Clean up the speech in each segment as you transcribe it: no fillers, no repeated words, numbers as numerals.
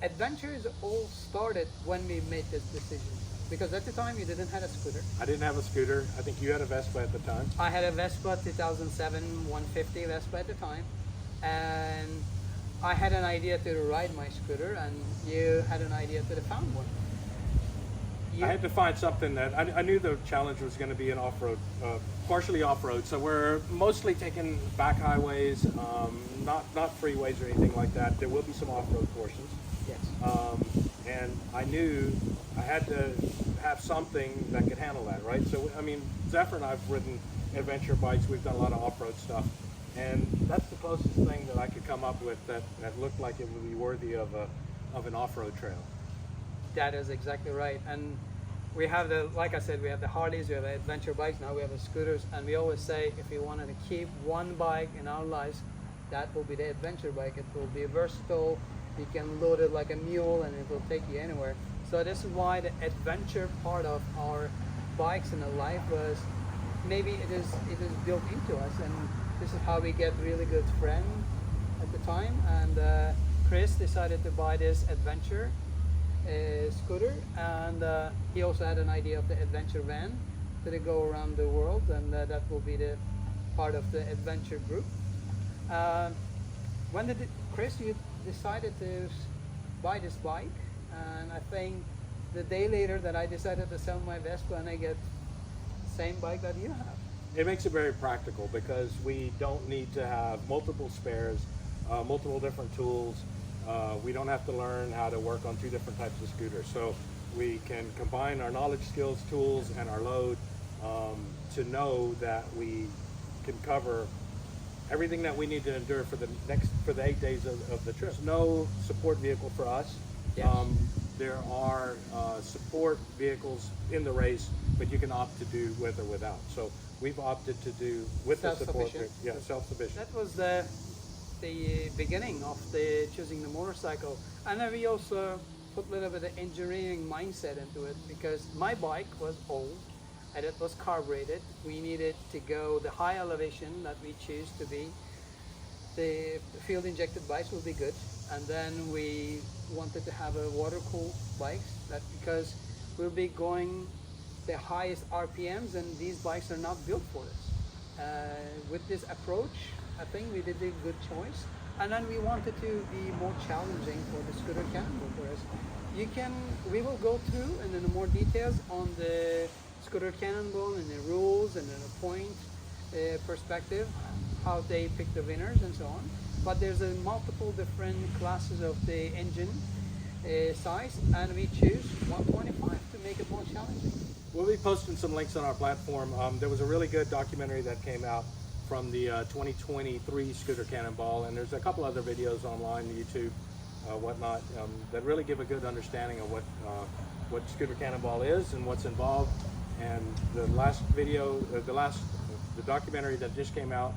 adventures all started when we made this decision. Because at the time you didn't have a scooter. I didn't have a scooter. I think you had a Vespa at the time. I had a Vespa 2007 150 Vespa at the time, and I had an idea to ride my scooter, and you had an idea to found one. I had to find something that I knew the challenge was going to be an off-road, partially off-road. So we're mostly taking back highways, not freeways or anything like that. There will be some off-road portions. Yes. And I knew I had to have something that could handle that, right? So I mean, Zafer and I've ridden adventure bikes. We've done a lot of off-road stuff, and that's the closest thing that I could come up with that looked like it would be worthy of an off-road trail. That is exactly right. And we have like I said, we have the Harleys, we have the adventure bikes, now we have the scooters, and we always say if we wanted to keep one bike in our lives, that will be the adventure bike. It will be versatile, you can load it like a mule and it will take you anywhere. So this is why the adventure part of our bikes in the life was, maybe it is built into us, and this is how we get really good friends at the time. And Chris decided to buy this adventure scooter, and he also had an idea of the adventure van to go around the world, and that will be the part of the adventure group. When did Chris, you decided to buy this bike? And I think the day later that I decided to sell my Vespa, and I get the same bike that you have. It makes it very practical because we don't need to have multiple spares, multiple different tools. We don't have to learn how to work on two different types of scooters. So we can combine our knowledge, skills, tools, and our load to know that we can cover everything that we need to endure for the 8 days of the trip. There's no support vehicle for us. Yes. There are support vehicles in the race, but you can opt to do with or without. So we've opted to do with the support. Yeah, self-sufficient. That was the beginning of the choosing the motorcycle, and then we also put a little bit of engineering mindset into it, because my bike was old and it was carbureted. We needed to go the high elevation that we choose to be. The field injected bikes will be good, and then we wanted to have a water cooled bikes, that because we'll be going the highest RPMs, and these bikes are not built for this. With this approach, I think we did a good choice. And then we wanted to be more challenging for the Scooter Cannonball for us. We will go through and in more details on the Scooter Cannonball and the rules and the point perspective, how they pick the winners and so on. But there's a multiple different classes of the engine size, and we choose 125 to make it more challenging. We'll be posting some links on our platform. There was a really good documentary that came out from the 2023 Scooter Cannonball, and there's a couple other videos online, YouTube, whatnot, that really give a good understanding of what Scooter Cannonball is and what's involved. And the last video, the documentary that just came out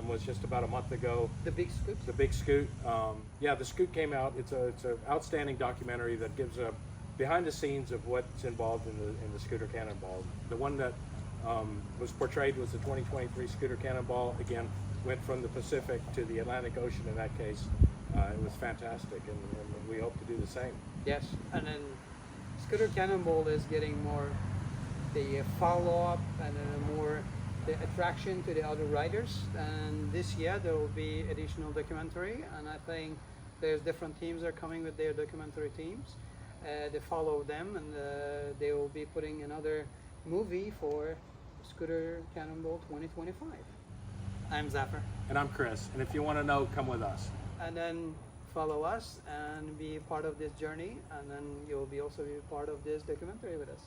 was just about a month ago. The Big Scoot? The Big Scoot. Yeah, the Scoot came out. It's an outstanding documentary that gives a behind the scenes of what's involved in the Scooter Cannonball. The one that was portrayed was the 2023 Scooter Cannonball. Again, went from the Pacific to the Atlantic Ocean in that case. It was fantastic, and we hope to do the same. Yes, and then Scooter Cannonball is getting more the follow-up and more the attraction to the other riders. And this year there will be additional documentary, and I think there's different teams are coming with their documentary teams. They follow them, and they will be putting another movie for Scooter Cannonball 2025. I'm Zafer. And I'm Chris. And if you want to know, come with us. And then follow us and be part of this journey, and then you'll be also be part of this documentary with us.